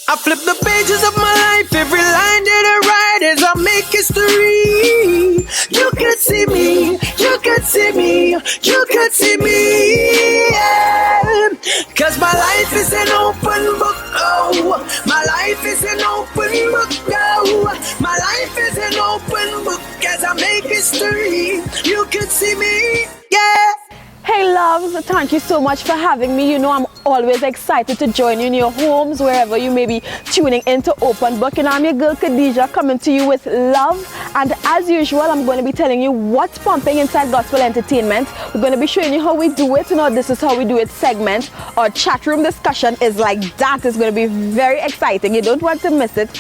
I flip the pages of my life, every line that I write as I make history. You could see me, you could see me, you could see me, yeah. Cause my life is an open book, oh. My life is an open book, oh. My life is an open book as I make history. You could see me, yeah. Hey loves, thank you so much for having me. You know I'm always excited to join you in your homes, wherever you may be tuning into Open Book. You know, I'm your girl Khadija, coming to you with love. And as usual, I'm going to be telling you what's pumping inside gospel entertainment. We're going to be showing you how we do it. You know, this is how we do it segment. Our chat room discussion is like that. It's going to be very exciting. You don't want to miss it.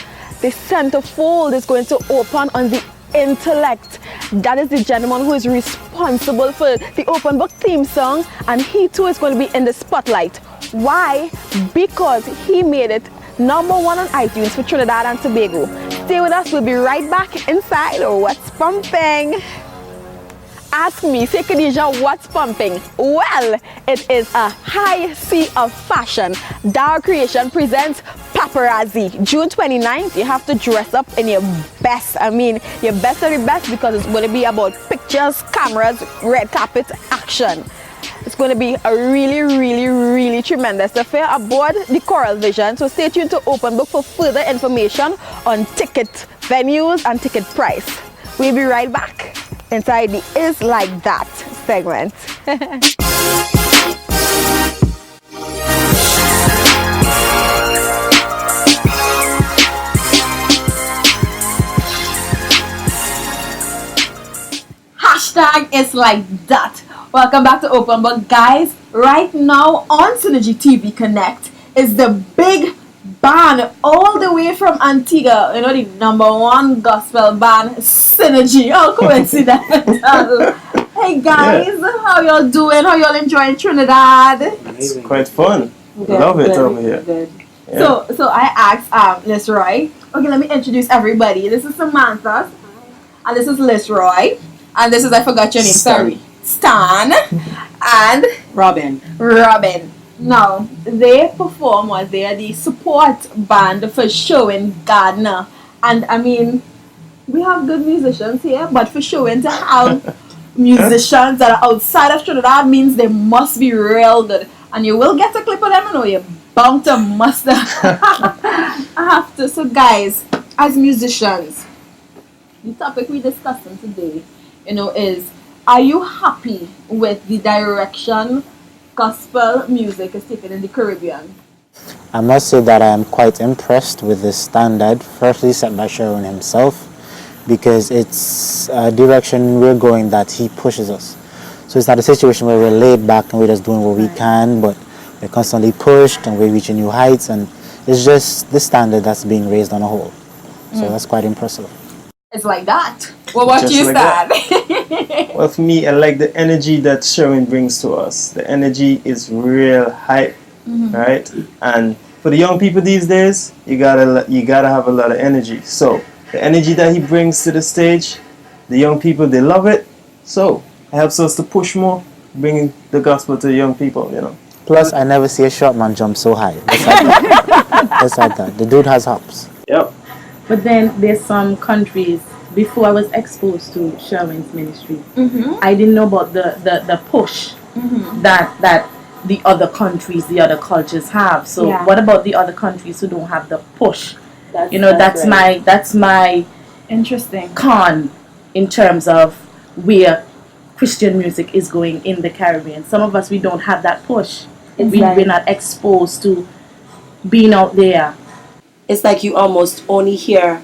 The centerfold is going to open on the intellect. That is the gentleman who is responsible for the Open Book theme song, and he too is going to be in the spotlight. Why? Because he made it #1 on iTunes for Trinidad and Tobago. Stay with us, we'll be right back inside What's Pumping. Ask me, say Khadija, what's pumping? Well, it is a high sea of fashion. Dow Creation presents Paparazzi. June 29th, you have to dress up in your best. I mean, your best of the best, because it's going to be about pictures, cameras, red carpet action. It's going to be a really tremendous affair aboard the Coral Vision. So stay tuned to Open Book for further information on ticket venues and ticket price. We'll be right back inside the Is Like That segment. Hashtag Is Like That. Welcome back to Open Book, guys. Right now on Synergy TV Connect is the big band all the way from Antigua. You know, the #1 gospel band, Synergy. How coincidental. Hey guys, how y'all doing? How y'all enjoying Trinidad? It's quite fun. Love it over here. Good. Yeah. So I asked Liz Roy. Okay, let me introduce everybody. This is Samantha, and this is Liz Roy, and this is, I forgot your name. Sorry, Stan, and Robin. Now, they perform, or they are the support band for Showing Gardner. And I mean, we have good musicians here, but for Showing to have musicians that are outside of Trinidad means they must be real good. And you will get a clip of them, and you're bound to must I have to. So guys, as musicians, the topic we're discussing today, you know, is, are you happy with the direction gospel music is taken in the Caribbean? I must say that I am quite impressed with the standard firstly set by Sharon himself, because it's a direction we're going that he pushes us. So it's not a situation where we're laid back and we're just doing what we can, but we're constantly pushed and we're reaching new heights, and it's just the standard that's being raised on a whole. So that's quite impressive. It's like that. Well, what Just you like said? Well, for me, I like the energy that Sherwin brings to us. The energy is real hype, right? And for the young people these days, you gotta have a lot of energy. So the energy that he brings to the stage, the young people, they love it. So it helps us to push more, bringing the gospel to the young people, you know. Plus, I never see a short man jump so high. It's like that. The dude has hops. Yep. But then there's some countries, before I was exposed to Sherwin's ministry, I didn't know about the push that the other countries, the other cultures have. So what about the other countries who don't have the push? That's my Interesting. con in terms of where Christian music is going in the Caribbean. Some of us, we don't have that push. We're not exposed to being out there. It's like you almost only hear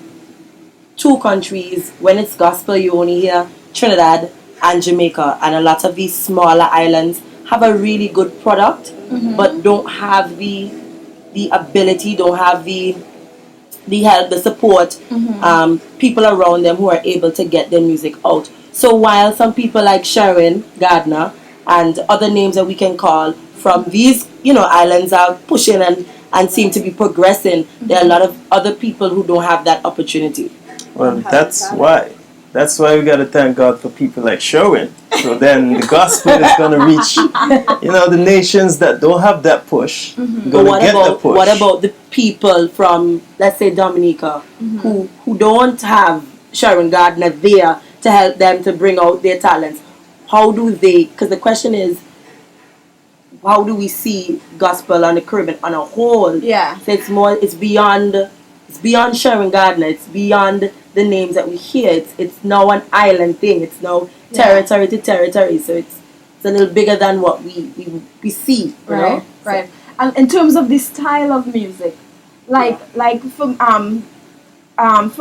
two countries. When it's gospel, you only hear Trinidad and Jamaica, and a lot of these smaller islands have a really good product, but don't have the ability, don't have the help, the support, people around them who are able to get their music out. So while some people like Sharon Gardner and other names that we can call from these, islands are pushing and seem to be progressing, there are a lot of other people who don't have that opportunity. Well, that's why we gotta thank God for people like Sherwin. So then the gospel is going to reach, the nations that don't have that push. But Going to get the push. what about the people from, let's say, Dominica, who don't have Sharon Gardner there to help them to bring out their talents? How do they, because the question is, how do we see gospel on the Caribbean on a whole? Yeah. So it's beyond Sharon Gardner, it's beyond the names that we hear. It's now an island thing. It's now territory to territory. So it's a little bigger than what we see. You know? Right. And in terms of the style of music, for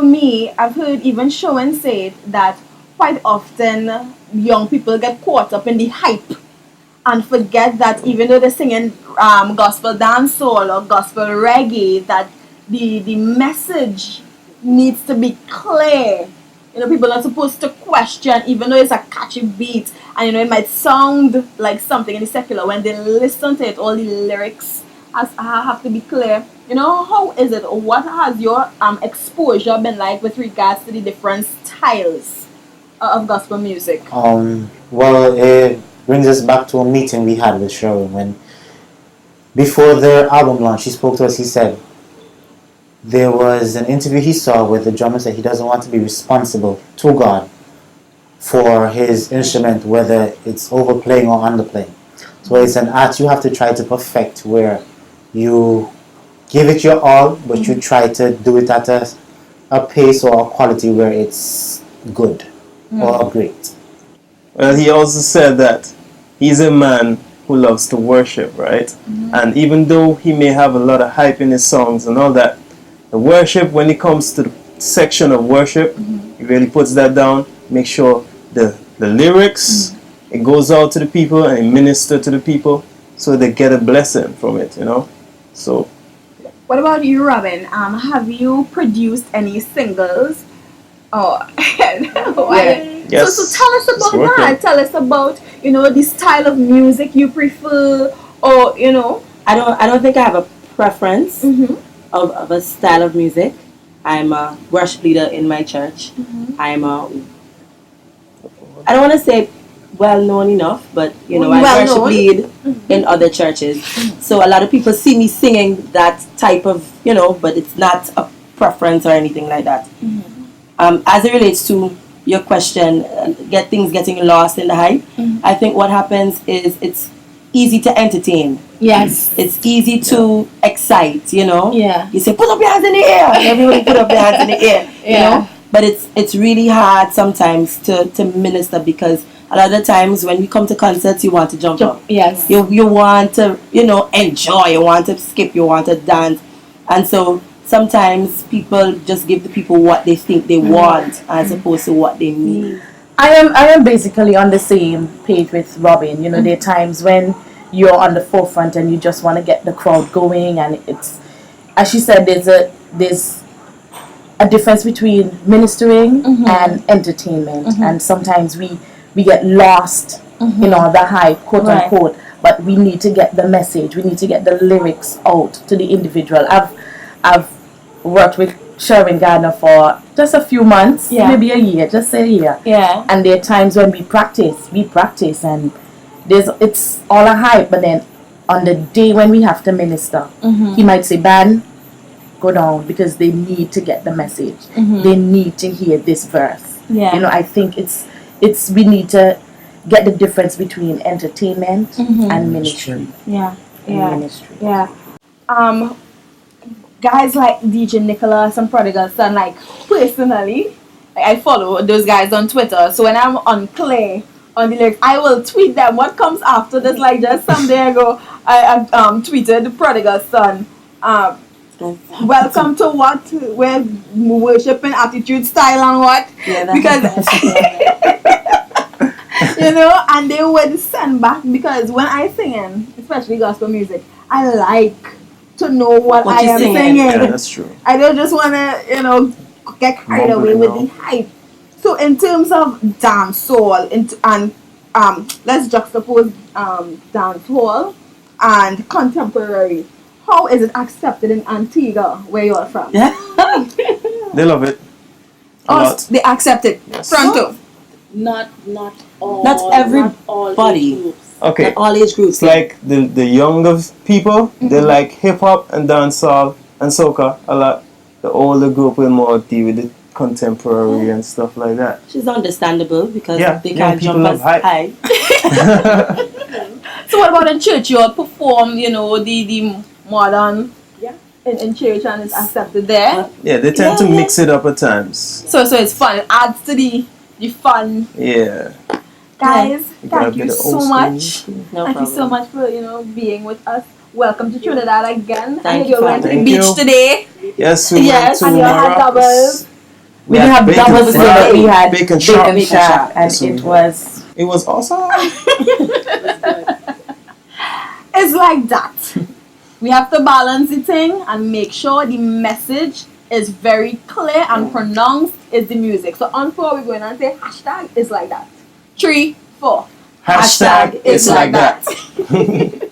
me, I've heard even Sharon say that quite often young people get caught up in the hype and forget that even though they're singing gospel dancehall or gospel reggae, that the message needs to be clear. People are supposed to question, even though it's a catchy beat, and it might sound like something in the secular. When they listen to it, all the lyrics have to be clear. How is it? What has your exposure been like with regards to the different styles of gospel music? Well, it brings us back to a meeting we had with Sharon when, before their album launch, he spoke to us. He said there was an interview he saw where the drummer said he doesn't want to be responsible to God for his instrument, whether it's overplaying or underplaying. So it's an art you have to try to perfect, where you give it your all, but you try to do it at a pace or a quality where it's good or great. Well, he also said that he's a man who loves to worship, right? And even though he may have a lot of hype in his songs and all that, the worship, when it comes to the section of worship, he really puts that down, make sure the lyrics, it goes out to the people and it ministers to the people so they get a blessing from it, So. What about you, Robin? Have you produced any singles? Yes. So tell us about that. Tell us about, the style of music you prefer, or, I don't think I have a preference of a style of music. I'm a worship leader in my church. I'm I don't want to say well known enough, but I worship lead in other churches. So a lot of people see me singing that type of, but it's not a preference or anything like that. As it relates to your question, getting lost in the hype, I think what happens is it's easy to entertain. Yes. It's easy to excite, Yeah. You say, put up your hands in the air. And everybody put up their hands in the air, But it's really hard sometimes to minister, because a lot of the times when we come to concerts, you want to jump up. Yes. You want to, enjoy. You want to skip. You want to dance. And so sometimes people just give the people what they think they want as opposed to what they need. I am basically on the same page with Robin. There are times when you're on the forefront and you just want to get the crowd going, and it's, as she said, there's a difference between ministering and entertainment, and sometimes we get lost in all the hype, quote unquote, but we need to get the message, we need to get the lyrics out to the individual. I've worked with Sharon Gardner for just a few months, maybe a year, just a year. Yeah. And there are times when we practice, and it's all a hype, but then on the day when we have to minister, he might say, "Band, go down," because they need to get the message. They need to hear this verse. Yeah. I think it's we need to get the difference between entertainment and ministry. Yeah. And ministry. Yeah. Guys like DJ Nicholas and Prodigal Son, like personally, I follow those guys on Twitter. So when I'm unclear on the lyrics, I will tweet them. What comes after this? Like just some day ago, I tweeted Prodigal Son. Welcome to what? Where worship and attitude, style, and what? Yeah, because and they would send back, because when I sing, especially gospel music, I like to know what I am singing. Yeah, that's true. I don't just want to, get carried away with the hype. So in terms of dancehall and let's juxtapose dancehall and contemporary. How is it accepted in Antigua, where you are from? They love it. A lot. They accept it. Yes. Pronto. Not all. Not all everybody. age groups. Okay. Not all age groups. It's like the younger people, they like hip hop and dancehall and soca a lot. The older group will more deal with the contemporary and stuff like that. Which is understandable because Yeah, they young can't people jump love as hype. high. So what about in church? You all perform, you know, the modern in church and it's accepted there. Yeah, they tend to mix it up at times. So it's fun. It adds to the fun. Yeah. Guys, You gotta thank be you the so old much. school. No Thank you problem. so much for, being with us. Welcome to Trinidad again. Thank I you, know you went to the Thank beach you. today. Yes, we Yes, went and to you had Morocco. doubles. We didn't have bacon doubles fry, today, but we had bacon bacon shark. shark, and Yes, it was It was awesome. It's like that. We have to balance the thing and make sure the message is very clear and pronounced is the music. So on 4 we're going to say hashtag is like that. 3, 4. Hashtag it's like that.